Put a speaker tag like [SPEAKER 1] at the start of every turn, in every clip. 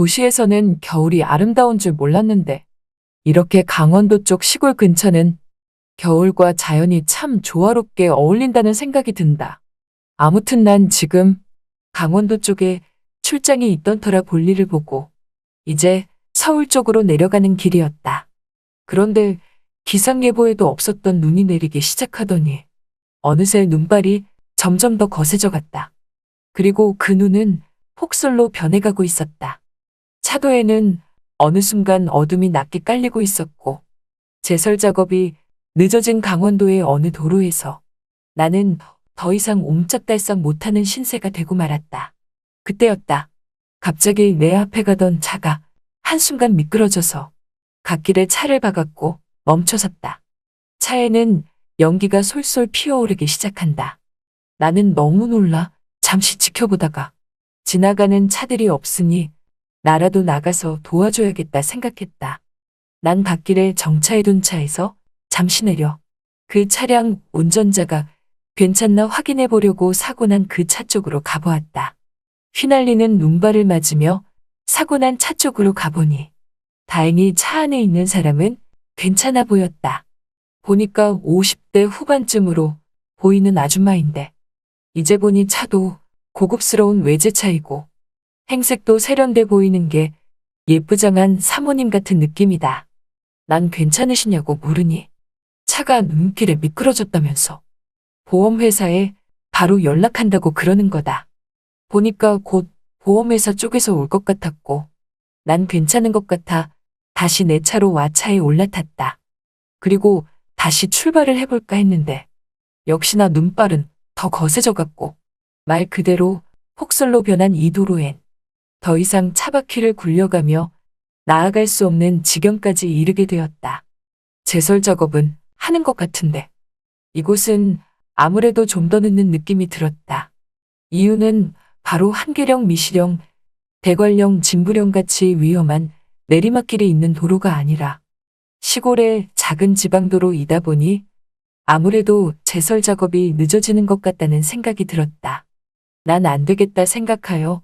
[SPEAKER 1] 도시에서는 겨울이 아름다운 줄 몰랐는데 이렇게 강원도 쪽 시골 근처는 겨울과 자연이 참 조화롭게 어울린다는 생각이 든다. 아무튼 난 지금 강원도 쪽에 출장이 있던 터라 볼일을 보고 이제 서울 쪽으로 내려가는 길이었다. 그런데 기상예보에도 없었던 눈이 내리기 시작하더니 어느새 눈발이 점점 더 거세져 갔다. 그리고 그 눈은 폭설로 변해가고 있었다. 차도에는 어느 순간 어둠이 낮게 깔리고 있었고 제설 작업이 늦어진 강원도의 어느 도로에서 나는 더 이상 옴짝달싹 못하는 신세가 되고 말았다. 그때였다. 갑자기 내 앞에 가던 차가 한순간 미끄러져서 갓길에 차를 박았고 멈춰섰다. 차에는 연기가 솔솔 피어오르기 시작한다. 나는 너무 놀라 잠시 지켜보다가 지나가는 차들이 없으니 나라도 나가서 도와줘야겠다 생각했다. 난 갓길에 정차해둔 차에서 잠시 내려 그 차량 운전자가 괜찮나 확인해 보려고 사고 난 그 차 쪽으로 가보았다. 휘날리는 눈발을 맞으며 사고 난 차 쪽으로 가보니 다행히 차 안에 있는 사람은 괜찮아 보였다. 보니까 50대 후반쯤으로 보이는 아줌마인데 이제 보니 차도 고급스러운 외제차이고 행색도 세련돼 보이는 게 예쁘장한 사모님 같은 느낌이다. 난 괜찮으시냐고 물으니 차가 눈길에 미끄러졌다면서 보험회사에 바로 연락한다고 그러는 거다. 보니까 곧 보험회사 쪽에서 올 것 같았고 난 괜찮은 것 같아 다시 내 차로 와 차에 올라탔다. 그리고 다시 출발을 해볼까 했는데 역시나 눈발은 더 거세져갔고 말 그대로 폭설로 변한 이 도로엔 더 이상 차바퀴를 굴려가며 나아갈 수 없는 지경까지 이르게 되었다. 제설 작업은 하는 것 같은데 이곳은 아무래도 좀 더 늦는 느낌이 들었다. 이유는 바로 한계령, 미시령, 대관령, 진부령 같이 위험한 내리막길이 있는 도로가 아니라 시골의 작은 지방도로이다 보니 아무래도 제설 작업이 늦어지는 것 같다는 생각이 들었다. 난 안 되겠다 생각하여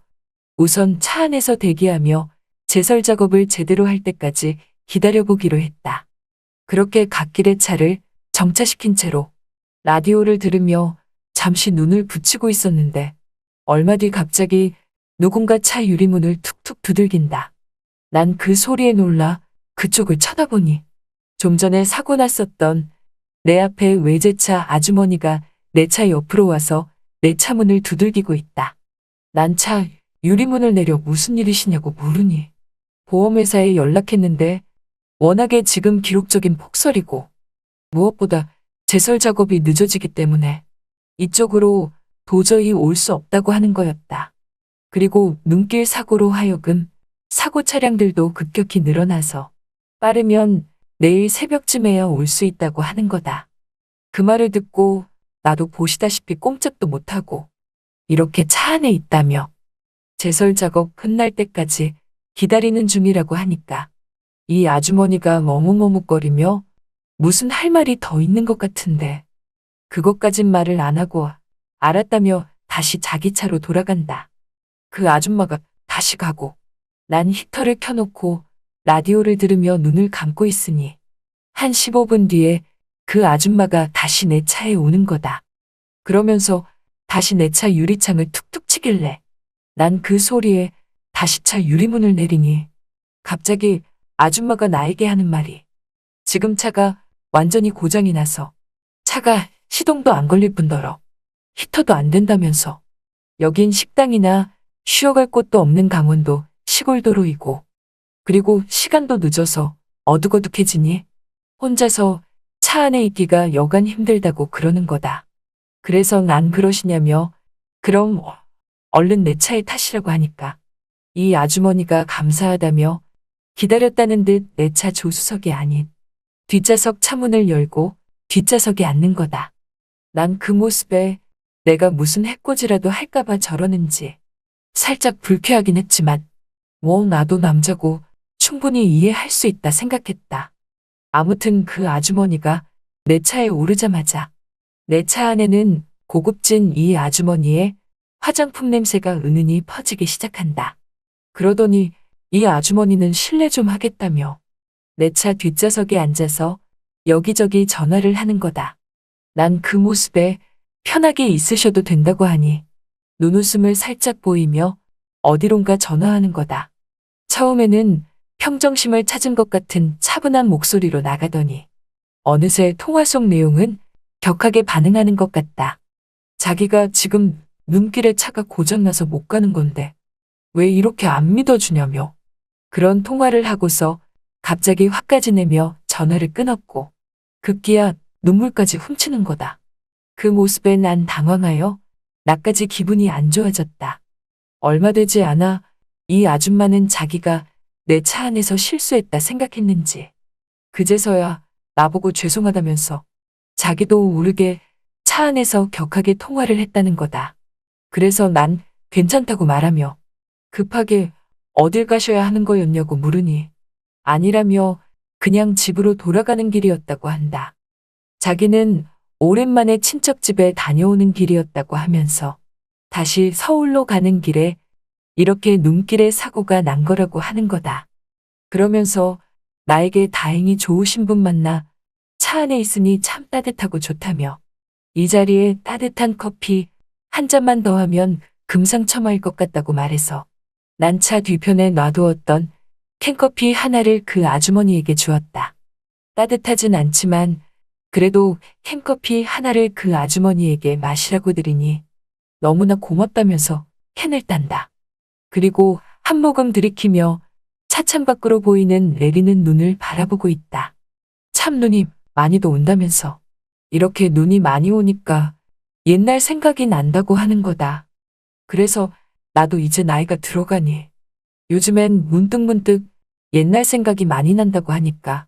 [SPEAKER 1] 우선 차 안에서 대기하며 제설 작업을 제대로 할 때까지 기다려보기로 했다. 그렇게 갓길에 차를 정차시킨 채로 라디오를 들으며 잠시 눈을 붙이고 있었는데 얼마 뒤 갑자기 누군가 차 유리문을 툭툭 두들긴다. 난 그 소리에 놀라 그쪽을 쳐다보니 좀 전에 사고 났었던 내 앞에 외제차 아주머니가 내 차 옆으로 와서 내 차 문을 두들기고 있다. 난 차 유리문을 내려 무슨 일이시냐고 물으니 보험회사에 연락했는데 워낙에 지금 기록적인 폭설이고 무엇보다 제설 작업이 늦어지기 때문에 이쪽으로 도저히 올 수 없다고 하는 거였다. 그리고 눈길 사고로 하여금 사고 차량들도 급격히 늘어나서 빠르면 내일 새벽쯤에야 올 수 있다고 하는 거다. 그 말을 듣고 나도 보시다시피 꼼짝도 못하고 이렇게 차 안에 있다며 제설 작업 끝날 때까지 기다리는 중이라고 하니까 이 아주머니가 머뭇머뭇거리며 무슨 할 말이 더 있는 것 같은데 그것까진 말을 안 하고 알았다며 다시 자기 차로 돌아간다. 그 아줌마가 다시 가고 난 히터를 켜놓고 라디오를 들으며 눈을 감고 있으니 한 15분 뒤에 그 아줌마가 다시 내 차에 오는 거다. 그러면서 다시 내 차 유리창을 툭툭 치길래 난 그 소리에 다시 차 유리문을 내리니 갑자기 아줌마가 나에게 하는 말이 지금 차가 완전히 고장이 나서 차가 시동도 안 걸릴 뿐더러 히터도 안 된다면서 여긴 식당이나 쉬어갈 곳도 없는 강원도 시골도로이고 그리고 시간도 늦어서 어둑어둑해지니 혼자서 차 안에 있기가 여간 힘들다고 그러는 거다. 그래서 난 그러시냐며 그럼 얼른 내 차에 타시라고 하니까 이 아주머니가 감사하다며 기다렸다는 듯 내 차 조수석이 아닌 뒷좌석 차문을 열고 뒷좌석에 앉는 거다. 난 그 모습에 내가 무슨 해코지라도 할까봐 저러는지 살짝 불쾌하긴 했지만 나도 남자고 충분히 이해할 수 있다 생각했다. 아무튼 그 아주머니가 내 차에 오르자마자 내 차 안에는 고급진 이 아주머니의 화장품 냄새가 은은히 퍼지기 시작한다. 그러더니 이 아주머니는 실례 좀 하겠다며 내 차 뒷좌석에 앉아서 여기저기 전화를 하는 거다. 난 그 모습에 편하게 있으셔도 된다고 하니 눈웃음을 살짝 보이며 어디론가 전화하는 거다. 처음에는 평정심을 찾은 것 같은 차분한 목소리로 나가더니 어느새 통화 속 내용은 격하게 반응하는 것 같다. 자기가 지금 눈길에 차가 고장나서 못 가는 건데 왜 이렇게 안 믿어주냐며 그런 통화를 하고서 갑자기 화까지 내며 전화를 끊었고 급기야 눈물까지 훔치는 거다. 그 모습에 난 당황하여 나까지 기분이 안 좋아졌다. 얼마 되지 않아 이 아줌마는 자기가 내 차 안에서 실수했다 생각했는지 그제서야 나보고 죄송하다면서 자기도 모르게 차 안에서 격하게 통화를 했다는 거다. 그래서 난 괜찮다고 말하며 급하게 어딜 가셔야 하는 거였냐고 물으니 아니라며 그냥 집으로 돌아가는 길이었다고 한다. 자기는 오랜만에 친척집에 다녀오는 길이었다고 하면서 다시 서울로 가는 길에 이렇게 눈길에 사고가 난 거라고 하는 거다. 그러면서 나에게 다행히 좋으신 분 만나 차 안에 있으니 참 따뜻하고 좋다며 이 자리에 따뜻한 커피 한 잔만 더 하면 금상첨화일 것 같다고 말해서 난 차 뒤편에 놔두었던 캔커피 하나를 그 아주머니에게 주었다. 따뜻하진 않지만 그래도 캔커피 하나를 그 아주머니에게 마시라고 드리니 너무나 고맙다면서 캔을 딴다. 그리고 한 모금 들이키며 차창 밖으로 보이는 내리는 눈을 바라보고 있다. 참 눈이 많이도 온다면서 이렇게 눈이 많이 오니까 옛날 생각이 난다고 하는 거다. 그래서 나도 이제 나이가 들어가니 요즘엔 문득문득 옛날 생각이 많이 난다고 하니까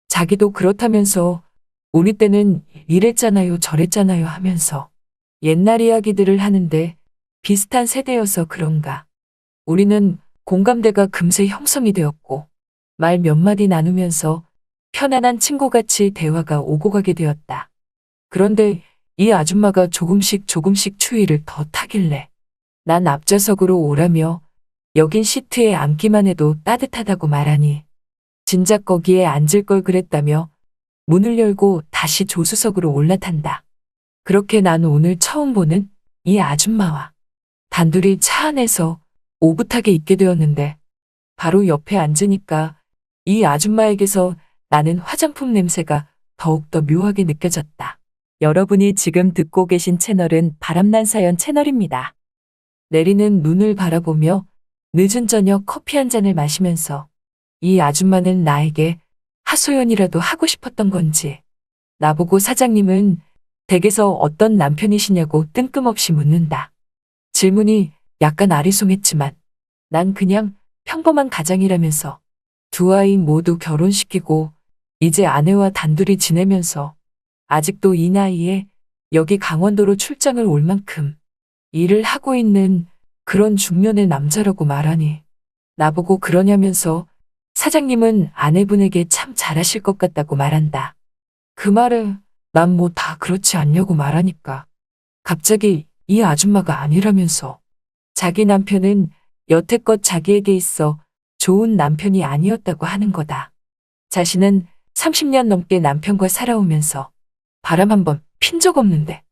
[SPEAKER 1] 자기도 그렇다면서 우리 때는 이랬잖아요 저랬잖아요 하면서 옛날 이야기들을 하는데 비슷한 세대여서 그런가. 우리는 공감대가 금세 형성이 되었고 말 몇 마디 나누면서 편안한 친구같이 대화가 오고 가게 되었다. 그런데 이 아줌마가 조금씩 추위를 더 타길래 난 앞좌석으로 오라며 여긴 시트에 앉기만 해도 따뜻하다고 말하니 진작 거기에 앉을 걸 그랬다며 문을 열고 다시 조수석으로 올라탄다. 그렇게 난 오늘 처음 보는 이 아줌마와 단둘이 차 안에서 오붓하게 있게 되었는데 바로 옆에 앉으니까 이 아줌마에게서 나는 화장품 냄새가 더욱더 묘하게 느껴졌다. 여러분이 지금 듣고 계신 채널은 바람난 사연 채널입니다. 내리는 눈을 바라보며 늦은 저녁 커피 한 잔을 마시면서 이 아줌마는 나에게 하소연이라도 하고 싶었던 건지 나보고 사장님은 댁에서 어떤 남편이시냐고 뜬금없이 묻는다. 질문이 약간 아리송했지만 난 그냥 평범한 가장이라면서 두 아이 모두 결혼시키고 이제 아내와 단둘이 지내면서 아직도 이 나이에 여기 강원도로 출장을 올 만큼 일을 하고 있는 그런 중년의 남자라고 말하니 나보고 그러냐면서 사장님은 아내분에게 참 잘하실 것 같다고 말한다. 그 말에 난 뭐 다 그렇지 않냐고 말하니까 갑자기 이 아줌마가 아니라면서 자기 남편은 여태껏 자기에게 있어 좋은 남편이 아니었다고 하는 거다. 자신은 30년 넘게 남편과 살아오면서 바람 한 번 핀 적 없는데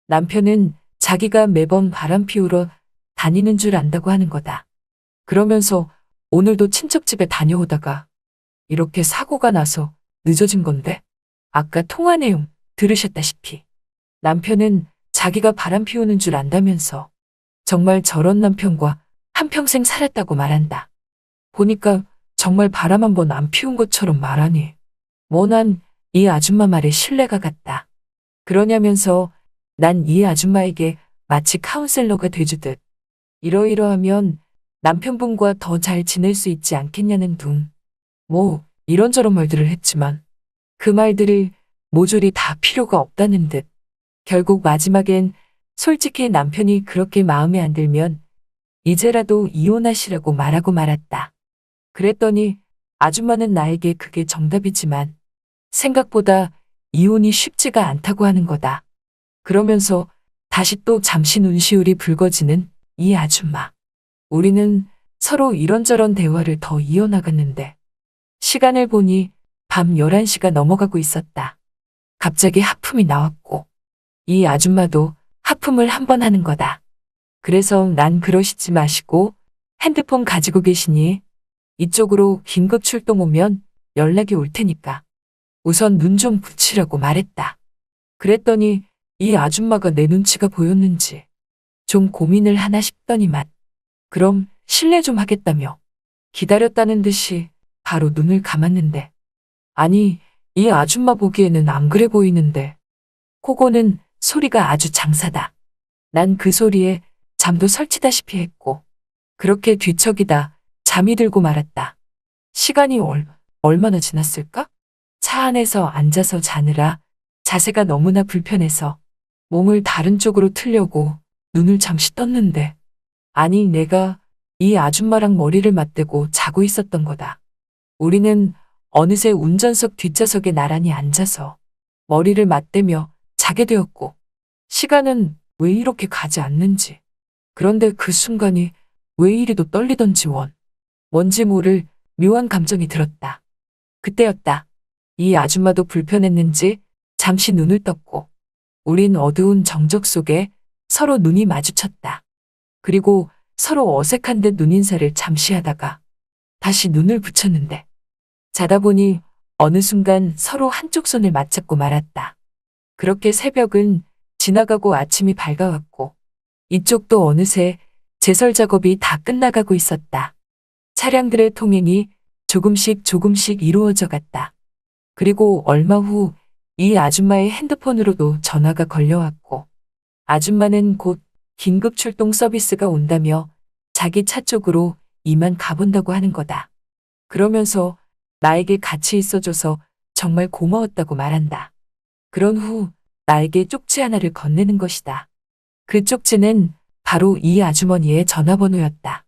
[SPEAKER 1] 남편은 자기가 매번 바람 피우러 다니는 줄 안다고 하는 거다. 그러면서 오늘도 친척집에 다녀오다가 이렇게 사고가 나서 늦어진 건데 아까 통화 내용 들으셨다시피 남편은 자기가 바람 피우는 줄 안다면서 정말 저런 남편과 한평생 살았다고 말한다. 보니까 정말 바람 한 번 안 피운 것처럼 말하니 뭐 난 이 아줌마 말에 신뢰가 갔다. 그러냐면서 난 이 아줌마에게 마치 카운셀러가 돼주듯 이러이러하면 남편분과 더 잘 지낼 수 있지 않겠냐는 둥. 뭐 이런저런 말들을 했지만 그 말들이 모조리 다 필요가 없다는 듯. 결국 마지막엔 솔직히 남편이 그렇게 마음에 안 들면 이제라도 이혼하시라고 말하고 말았다. 그랬더니 아줌마는 나에게 그게 정답이지만 생각보다 이혼이 쉽지가 않다고 하는 거다. 그러면서 다시 또 잠시 눈시울이 붉어지는 이 아줌마. 우리는 서로 이런저런 대화를 더 이어나갔는데 시간을 보니 밤 11시가 넘어가고 있었다. 갑자기 하품이 나왔고 이 아줌마도 하품을 한 번 하는 거다. 그래서 난 그러시지 마시고 핸드폰 가지고 계시니 이쪽으로 긴급 출동 오면 연락이 올 테니까 우선 눈 좀 붙이라고 말했다. 그랬더니 이 아줌마가 내 눈치가 보였는지 좀 고민을 하나 싶더니만 그럼 실례 좀 하겠다며 기다렸다는 듯이 바로 눈을 감았는데 아니 이 아줌마 보기에는 안 그래 보이는데 코 고는 소리가 아주 장사다. 난 그 소리에 잠도 설치다시피 했고 그렇게 뒤척이다 잠이 들고 말았다. 시간이 얼마나 지났을까? 차 안에서 앉아서 자느라 자세가 너무나 불편해서 몸을 다른 쪽으로 틀려고 눈을 잠시 떴는데 아니 내가 이 아줌마랑 머리를 맞대고 자고 있었던 거다. 우리는 어느새 운전석 뒷좌석에 나란히 앉아서 머리를 맞대며 자게 되었고 시간은 왜 이렇게 가지 않는지 그런데 그 순간이 왜 이리도 떨리던지 뭔지 모를 묘한 감정이 들었다. 그때였다. 이 아줌마도 불편했는지 잠시 눈을 떴고 우린 어두운 정적 속에 서로 눈이 마주쳤다. 그리고 서로 어색한 듯 눈인사를 잠시 하다가 다시 눈을 붙였는데 자다 보니 어느 순간 서로 한쪽 손을 맞잡고 말았다. 그렇게 새벽은 지나가고 아침이 밝아왔고 이쪽도 어느새 제설 작업이 다 끝나가고 있었다. 차량들의 통행이 조금씩 이루어져 갔다. 그리고 얼마 후 이 아줌마의 핸드폰으로도 전화가 걸려왔고 아줌마는 곧 긴급 출동 서비스가 온다며 자기 차 쪽으로 이만 가본다고 하는 거다. 그러면서 나에게 같이 있어줘서 정말 고마웠다고 말한다. 그런 후 나에게 쪽지 하나를 건네는 것이다. 그 쪽지는 바로 이 아주머니의 전화번호였다.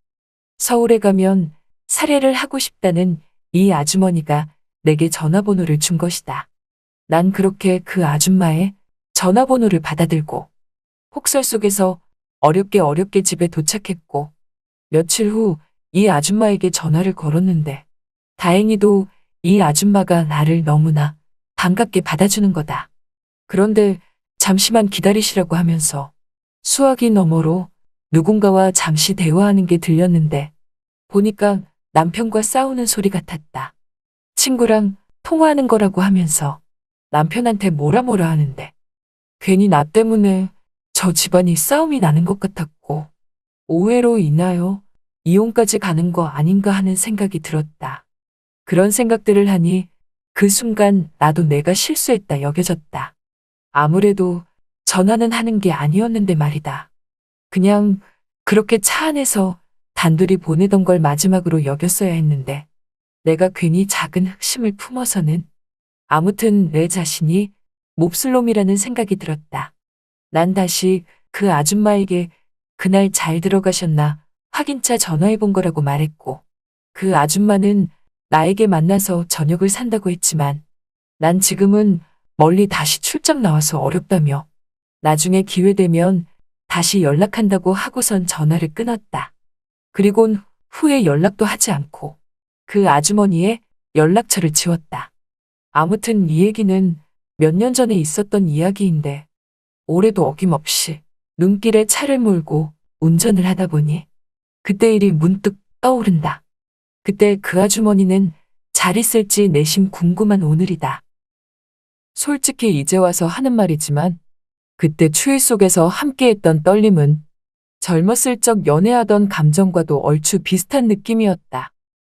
[SPEAKER 1] 서울에 가면 살해를 하고 싶다는 이 아주머니가 내게 전화번호를 준 것이다. 난 그렇게 그 아줌마의 전화번호를 받아들고 폭설 속에서 어렵게 집에 도착했고 며칠 후 이 아줌마에게 전화를 걸었는데 다행히도 이 아줌마가 나를 너무나 반갑게 받아주는 거다. 그런데 잠시만 기다리시라고 하면서 수화기 너머로 누군가와 잠시 대화하는 게 들렸는데 보니까 남편과 싸우는 소리 같았다. 친구랑 통화하는 거라고 하면서 남편한테 뭐라 하는데 괜히 나 때문에 저 집안이 싸움이 나는 것 같았고 오해로 인하여 이혼까지 가는 거 아닌가 하는 생각이 들었다. 그런 생각들을 하니 그 순간 나도 내가 실수했다 여겨졌다. 아무래도 전화는 하는 게 아니었는데 말이다. 그냥 그렇게 차 안에서 단둘이 보내던 걸 마지막으로 여겼어야 했는데 내가 괜히 작은 흑심을 품어서는 아무튼 내 자신이 몹쓸 놈이라는 생각이 들었다. 난 다시 그 아줌마에게 그날 잘 들어가셨나 확인차 전화해 본 거라고 말했고 그 아줌마는 나에게 만나서 저녁을 산다고 했지만 난 지금은 멀리 다시 출장 나와서 어렵다며 나중에 기회되면 다시 연락한다고 하고선 전화를 끊었다. 그리곤 후에 연락도 하지 않고 그 아주머니의 연락처를 지웠다. 아무튼 이 얘기는 몇 년 전에 있었던 이야기인데 올해도 어김없이 눈길에 차를 몰고 운전을 하다 보니 그때 일이 문득 떠오른다. 그때 그 아주머니는 잘 있을지 내심 궁금한 오늘이다. 솔직히 이제 와서 하는 말이지만 그때 추위 속에서 함께했던 떨림은 젊었을 적 연애하던 감정과도 얼추 비슷한 느낌이었다.